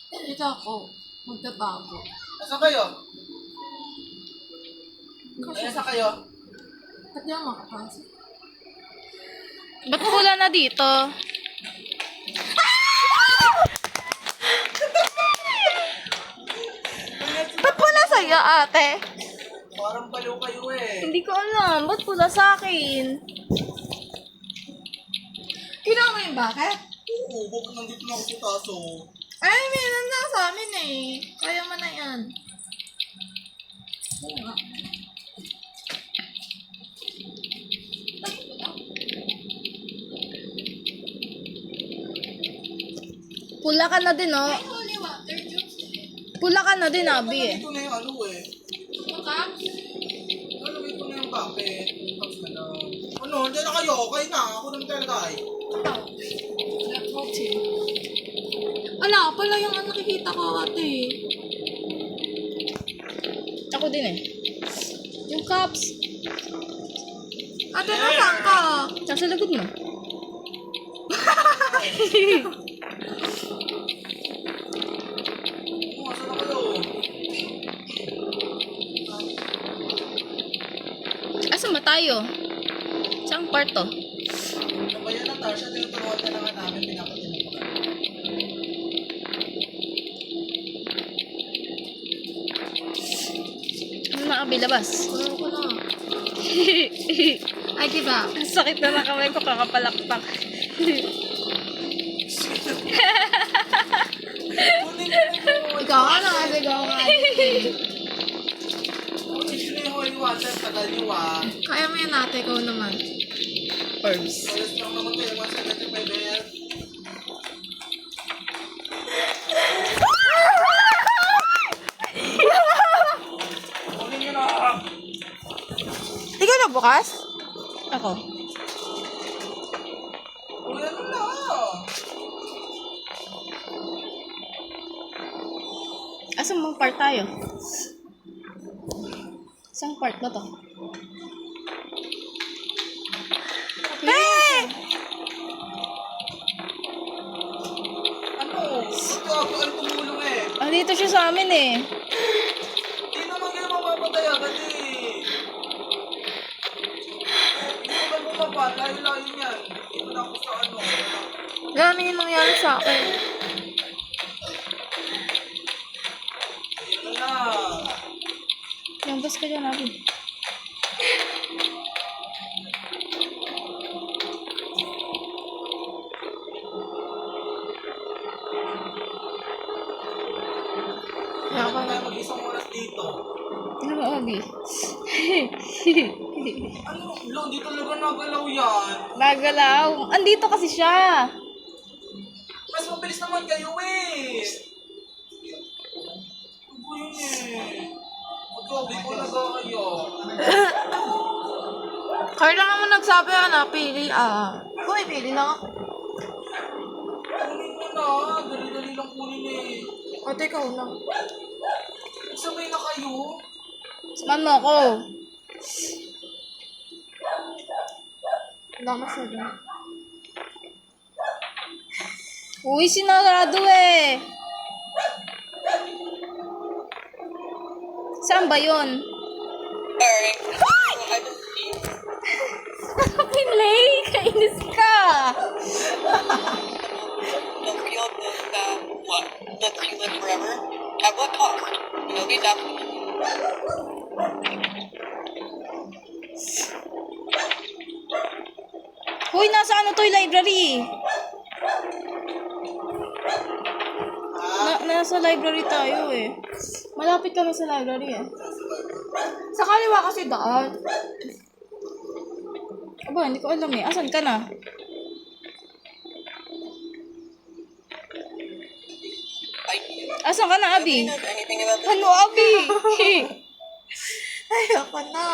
S1: Dito ako. Magtatago.
S2: Nasaan kayo? Nasaan kayo?
S1: Ba't di ako makapasok?
S3: Ba't pula na dito? Ba't pula sa'yo, ate?
S2: Parang baliw kayo eh.
S3: Hindi ko alam. Ba't pula sa akin?
S1: Kinuha mo yung bucket?
S2: Oo, bakit nandito na ako sa taso?
S1: Ay, meron na sa amin eh. Kaya mo na yan. Oo nga.
S3: Pula ka na din, oh.
S1: Holy water, jokes.
S3: Pula ka na din, Abi, eh.
S2: Ito na yung ano eh.
S1: Yung cups?
S2: Nalagay ko na yung bakit. Tapos na lang. Ano, dyan na kayo. Okay na. Ako naman talaga eh.
S1: Ala, pala yung nakikita ko ate.
S3: Ako din, eh. Yung cups.
S1: Ate, nasaan ka?
S3: Nasa lagot mo.
S2: Ano, saan na kayo?
S3: Asan ba tayo? Saan part to?
S2: Ano ba yan ang Tarsha? Tinuturuan ka na nga namin. Pinapatin mo ka.
S3: Ano na, Abi, labas.
S1: Ano ko na? Ay, diba?
S3: Ang sakit na ng kamay ko, kakapalakpak.
S2: Kunin mo.
S1: Ikaw nga na kasi ikaw nga.
S2: Kunin nyo na yung holy water. Tagal nyo ah.
S1: Kaya mo yan ate, ikaw naman.
S3: Herbs.
S2: Alas lang naman kayo. 175 ml. Kunin nyo na.
S3: Ikaw na bukas? Ako.
S2: Uy, ano na?
S3: Asan bang part tayo? Isang part na to. Hey!
S2: Ano? Ito ako ang tumulong eh.
S3: Andito siya sa amin, eh.
S2: Hindi naman kayo mapapatay agad eh. Hindi naman bumaba. Layo-layo yan. Ito na ako sa ano.
S1: Gano'n yung nangyari sa akin.
S2: Ito na.
S3: Yung bus ka dyan, Abi.
S1: Kaya ako
S2: Kaya mag-isang oras dito.
S3: Ano mo, Abi?
S2: Ano? Lo, hindi talaga nagalaw yan.
S3: Nagalaw. Andito kasi siya.
S2: Mas mabilis naman kayo eh. Ano ba yun eh? Pag-gabi ko na ba kayo?
S1: Kaya lang naman nagsabi pili Uy, pili lang ako.
S2: Kunin mo na. Dali-dali lang kunin eh.
S1: Ate, ikaw na.
S2: Sabay na kayo.
S3: Samahan mo ako.
S1: Wala masyado.
S3: Uy, sinarado eh. Saan ba yun? Pinlay! Kainis ka!
S5: The field is what? Lets you live forever? At what cost? Nobody's asking.
S3: Uy, nasa ano to yung library? Nasa library tayo eh. Malapit kami sa library eh.
S1: Sa kaliwa kasi daan.
S3: Aba, hindi ko alam eh. Asan ka na? Asan ka na, Abi?
S5: Anything about this?
S3: Ano, Abi?
S1: Ayoko na.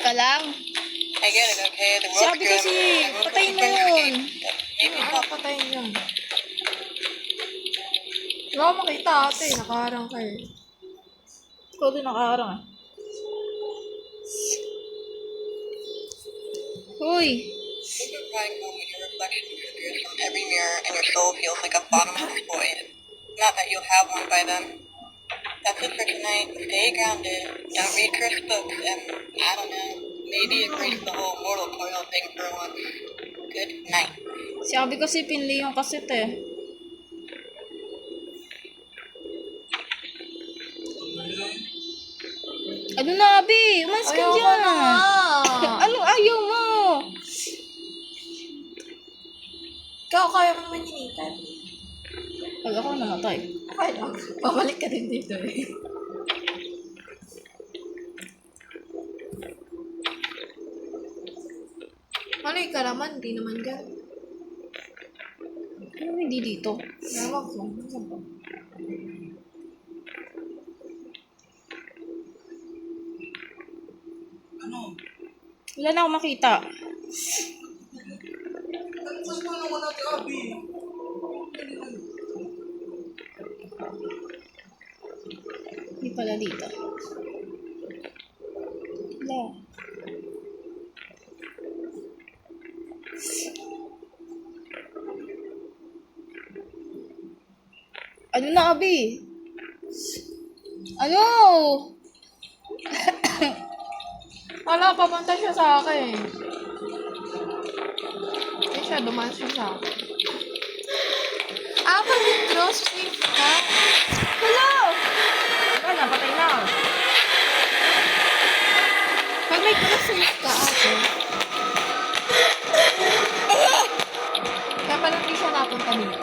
S3: Ka lang.
S5: I get it, okay? The
S3: Si
S5: world's
S3: Abi
S5: good.
S3: kasi,
S5: Everyone's
S3: patayin mo
S5: looking for
S3: yun.
S5: escape. Maybe
S1: Ano
S5: stop.
S1: patayin yun? Wala ko makita ate, nakaharang kayo.
S3: Ikaw din nakaharang ah. Uy!
S5: Think of crying home when your reflection disappears from every mirror and your soul feels like a bottomless void. Not that you'll have one by then. That's it for tonight. Stay grounded. Don't read cursed books, and I don't know, maybe embrace the whole mortal coil thing for once. Good night.
S3: Si Abi kasi pinli yung kaset eh. Ano na, Abi? Umalis ka
S1: Ayoko
S3: dyan.
S1: na nga.
S3: Ano ayaw mo?
S1: Ikaw kaya mo naman hinitan.
S3: Pag ako namatay.
S1: Okay lang. Babalik ka din dito eh. Malay ka naman, di naman ganun.
S3: Ano hindi dito?
S1: Ewan ko. Saan ba?
S2: Ano?
S3: Wala na akong makita.
S2: Ano kasi mo naman natin, Abi?
S3: Hindi pala dito. Wala. Ano na, Abi? Ano?
S1: Wala, papunta siya sa akin. Hindi siya, dumaan siya sa akin. Pag cross safe ka.
S3: Hello! Wala, patay na.
S1: Pag may cross safe ka, ate. Kaya pala hindi siya napunta dito.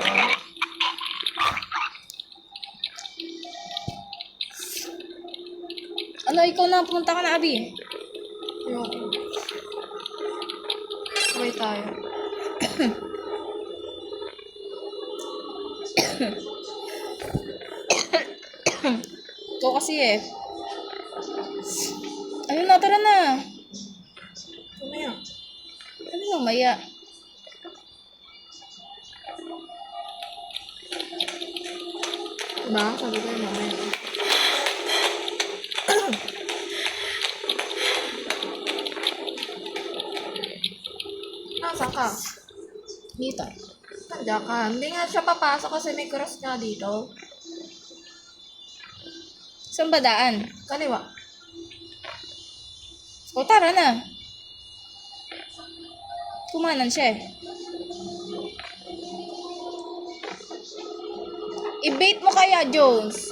S3: Ano, ikaw na, pumunta ka na, Abi.
S1: Ayoko. Sabay tayo.
S3: Ikaw kasi eh. Ano na, tara na.
S1: Mamaya.
S3: Ano mamaya?
S1: Diba? Sabi ko yung mamaya. Nasaan ka?
S3: Dito.
S1: Nandiyan ka. Hindi nga siya papasok kasi may cross nga dito.
S3: Saan ba daan?
S1: Kaliwa.
S3: O, tara na. Kumanan siya eh. I-bait mo kaya, Jones.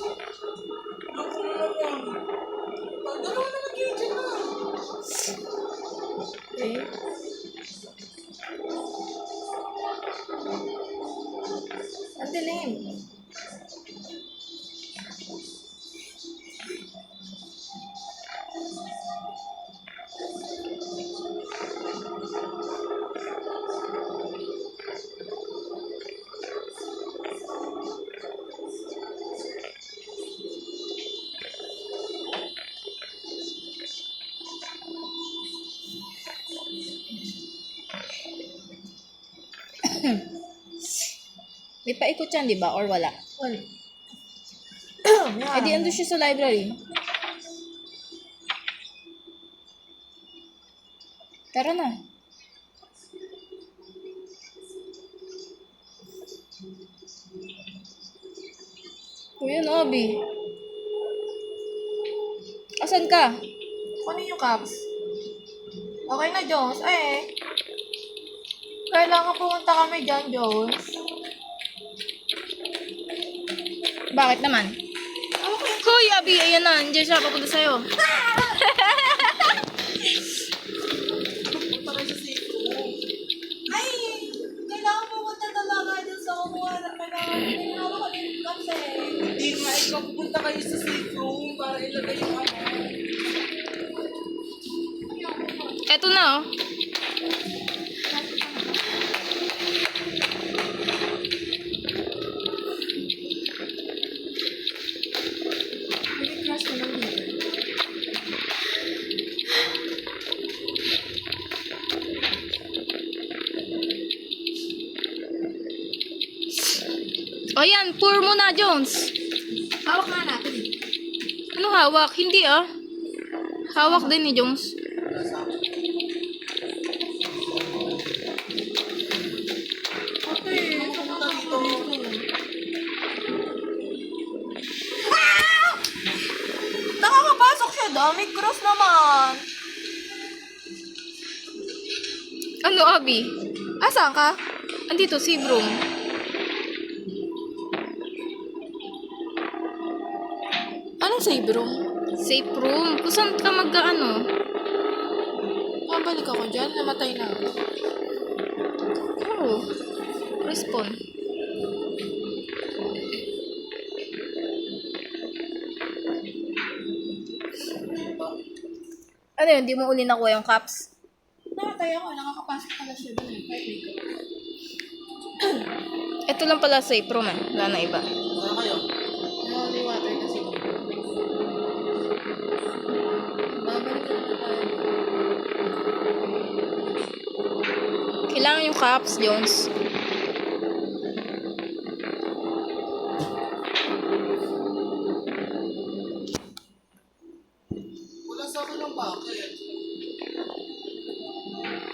S1: Okay. Ang dilim.
S3: May paikot yan, di ba? Or wala?
S1: Wala.
S3: Eh di ando siya sa library. Tara na. Kuya Abi. Asan ka?
S1: Kunin yung cups. Okay na, Jones. Kailangan pumunta kami dyan, Jones.
S3: Bakit naman? Hoy, Abi, ayan na. Andiyan siya. Papunta sa'yo.
S2: Punta kayo sa safe room.
S1: Ay! Kailangan pumunta talaga dyan sa kumuha na kailangan ko din kasi.
S2: Hindi nga, ikaw pupunta kayo sa safe room para ilagay yung ano.
S3: Eto na, oh.
S1: May crush na lang dito.
S3: O yan, pour mo na, Jones.
S1: Hawak nga natin.
S3: Ano hawak? Hindi, ah. Hawak din ni Jones.
S1: Okay, pumunta dito. Nakakapasok siya daw. May cross naman.
S3: Ano, Abi?
S1: Asan ka?
S3: Andito, si Broom.
S1: Anong save room?
S3: Safe room. Kung saan ka mag-ano?
S1: Mabalik ako dyan. Namatay na ako.
S3: Oh. Respawn. Ano yun? Di mo uli nakuha yung cups?
S1: Namatay ako. Nakakapasok pala siya doon. Kahit may cross.
S3: Ito lang pala safe room eh. Wala na iba.
S2: Saan kayo?
S1: Holy water kasi. Babalik na tayo.
S3: Kailangan yung cups, Jones.
S2: Wala sa akin ng bucket.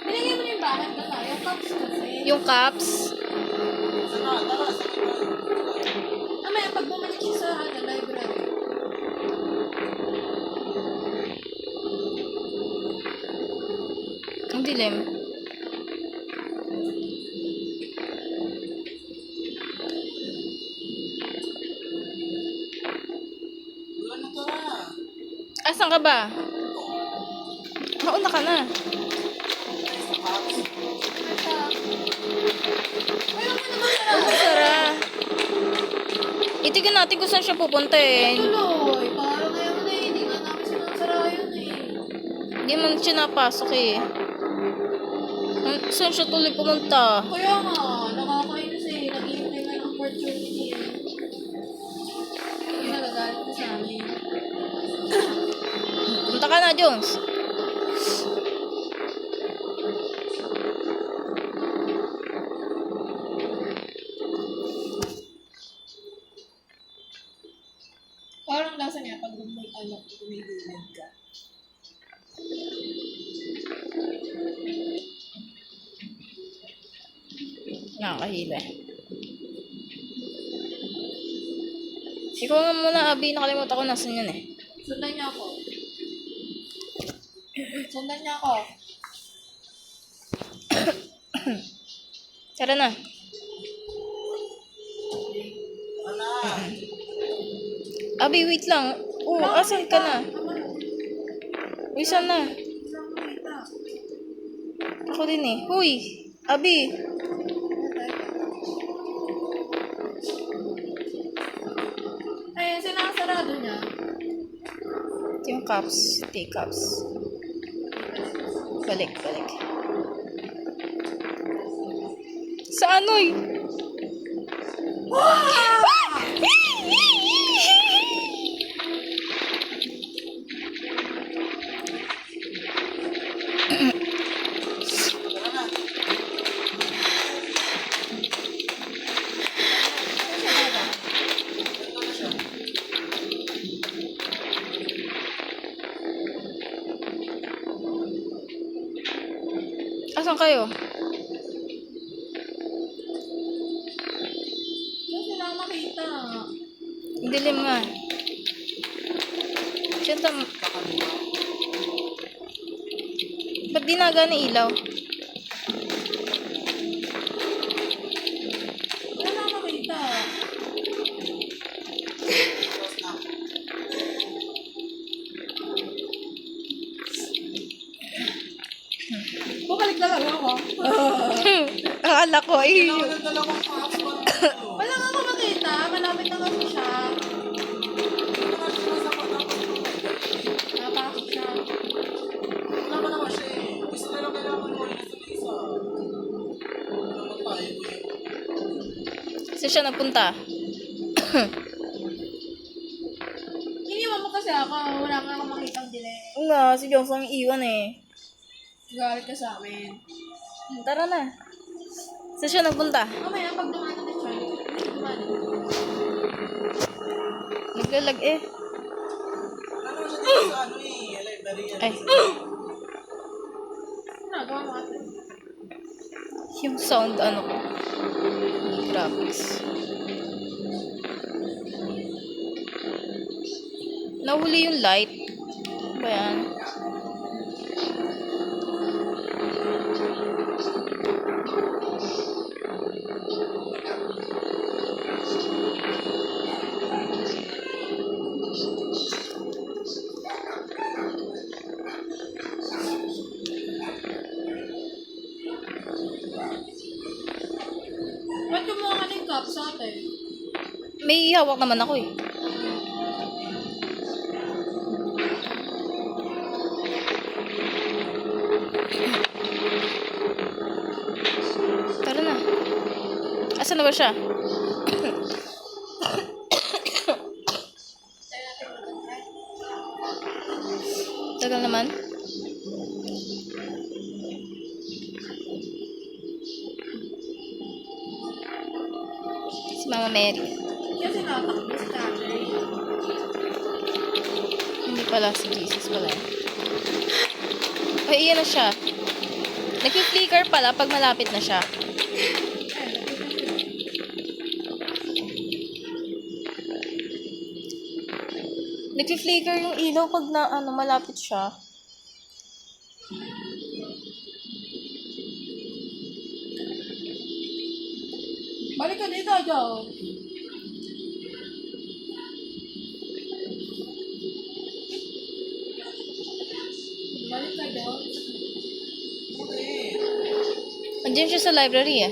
S1: Binigay mo na yung bakit ba tayo? Cups kasi.
S3: Yung cups.
S2: Tara, tara, sa tayo.
S1: Mamaya, pag bumalik siya sa library.
S3: Ang dilim.
S2: Wala na tara.
S3: Asan ka ba? Mauna ka na. Ano Sara? Itigan natin kung saan siya pupunta eh.
S1: Tuloy, parang ngayon na eh. Hindi nga namin sinasara yun eh.
S3: Hindi man siya napasok eh. Saan siya tuloy pumunta?
S1: Kaya nga, nakakainis eh. Nag-iintay nga ng opportunity eh. Hindi nagagalit na sa amin.
S3: Punta ka na, Jones.
S1: Parang lasa niya pag gumigilid ka.
S3: Nakakahila. Ikaw nga muna, Abi. Nakalimutan ko nasan yun eh.
S1: Sundan niya ako. Sundan niya ako.
S3: Tara na.
S2: Ano?
S3: Abi, wait lang. Oo, asan ka na? Uy, saan na? Ako din eh. Huy! Abi!
S1: Ay, sinasarado niya.
S3: Ito yung cups. Teacups. Balik, balik. Saan, oy?
S2: Tara na. Ito na siya.
S3: Asan kayo?
S1: Hindi sila makita.
S3: Ang dilim nga. Diyan tam...
S2: Kakaliwa.
S3: Ba't di nagana ilaw?
S1: Wala na makita.
S2: Tapos na.
S1: Bumalik na lang ako.
S3: Akala ko ay...
S2: Kailangan ng dalawang cups para ito.
S1: Wala nga ako makita. Malapit na kasi siya.
S2: Ito na siya sa pagkakot.
S1: Napasok siya.
S2: Wala pa naman siya eh. Gusto na lang kailangan mo yun sa isa. Wala pa tayo eh.
S3: Saan siya nagpunta?
S1: Iniwan mo kasi ako. Wala nga ako makitang delay.
S3: Nga, si Jones ang iwan eh.
S1: Galit ka sa amin.
S3: Tara na. Saan siya nagpunta?
S1: Mamaya, pag dumanan na siya, hindi dumanan.
S3: Naglalag eh.
S2: Ano siya dito sa ano eh. Library yan.
S3: Ay,
S1: Nagawa mo ate.
S3: yung sound ano ko. Graphics. Nahuli yung light. Ano ba yan?
S1: Ba't kumuha ka ng cup sa atin?
S3: May hawak naman ako eh. Tara na. Asan na ba siya? Tagal naman. Si Mama Mary.
S1: Kasi nakatakbo si Catherine.
S3: Hindi pala, si Jesus pala. Ay, iyan na siya. Nag-flicker pala pag malapit na siya. Nag-flicker yung ilaw pag malapit siya.
S1: Balik ka dito, Joe. Balik ka, Joe.
S3: Andiyan siya sa library eh.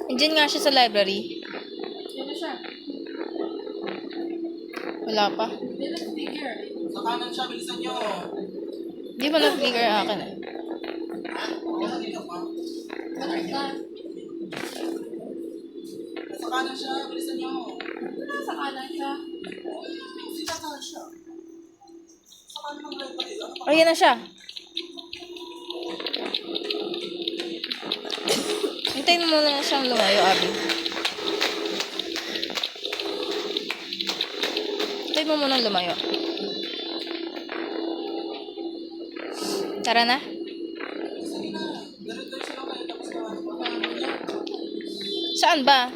S3: Andiyan nga siya sa library.
S1: Yan na siya.
S3: Wala pa.
S1: Yan na figure.
S2: Sa kanan siya, bilisan nyo.
S3: Di ba nag-flicker akin eh?
S2: Bilisan nyo pa.
S1: Balik ka.
S2: Sa kanan siya, bilisan nyo.
S1: Nasa kanan siya.
S2: Kasi sa kanan siya. Sa kanan ng library. Ano pa?
S3: Oh, yan na siya. Hintayin mo muna siyang lumayo, Abby. Hintayin mo muna lumayo. Tara na.
S2: Sige na. Diretso lang kayo tapos na ano pa.
S3: Saan ba?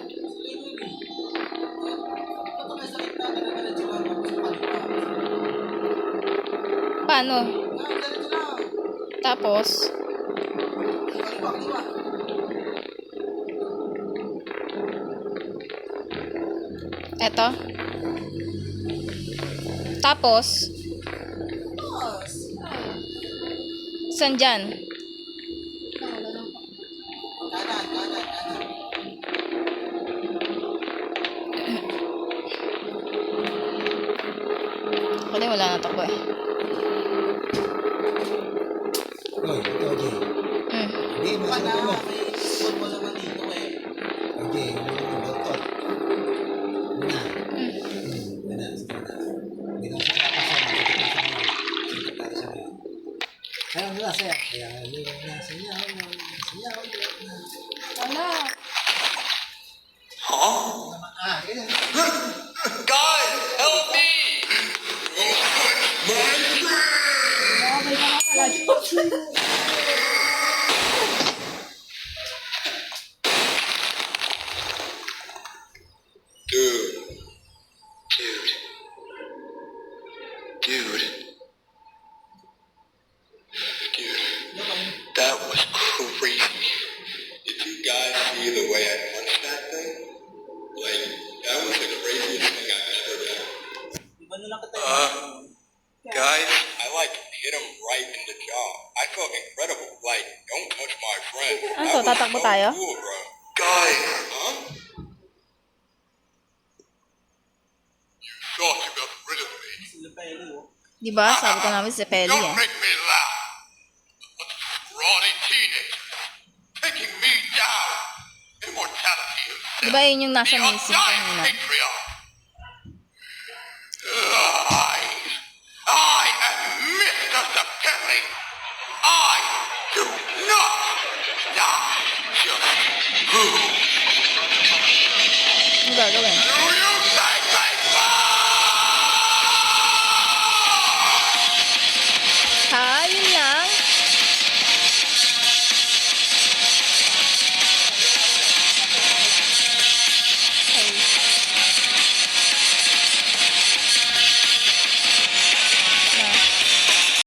S2: Ito kayo sa kita, diretso lang tapos na kalipa.
S3: Paano?
S2: Diretso lang.
S3: Tapos,
S2: Kalipa, kalipa.
S3: eto. Tapos,
S2: Tapos.
S3: saan dyan?
S2: Kanan, kanan, kanan.
S3: Wala, wala na takbo eh.
S6: Oy, ito, Jay.
S3: Hmm.
S6: Hindi,
S2: Pa
S6: masarap
S2: na,
S6: mo.
S2: may spot mo naman dito eh.
S6: Okay, doktor. Muna.
S3: Hmm.
S6: Muna, sige na. Hindi na siya kakasama. Sige tayo siya ngayon. Ayaw nila, saya. Kaya, liwag na, sanyaw na. Sanyaw na.
S1: Wala.
S6: Ah, ganyan.
S4: God, help me!
S1: May nakakala.
S4: Dude. Dude. That was crazy. Did you guys see the way I punched that thing? Like, that was the craziest thing I've ever done.
S2: Iba na lang kita
S4: Guys, I hit him right in the jaw. I felt incredible. Like, don't touch my friend.
S3: Ano to, tatakbo tayo?
S4: Cool, bro. Guys, huh? You thought you got rid of me.
S2: Sila pa oh.
S3: Di ba? Sabi ko namin si Peli
S4: Don't
S3: eh.
S4: make me laugh. Scrawny teenagers taking me down. Immortality of
S3: Di ba yun yung nasa
S4: the
S3: missing kanina?
S4: undying hatred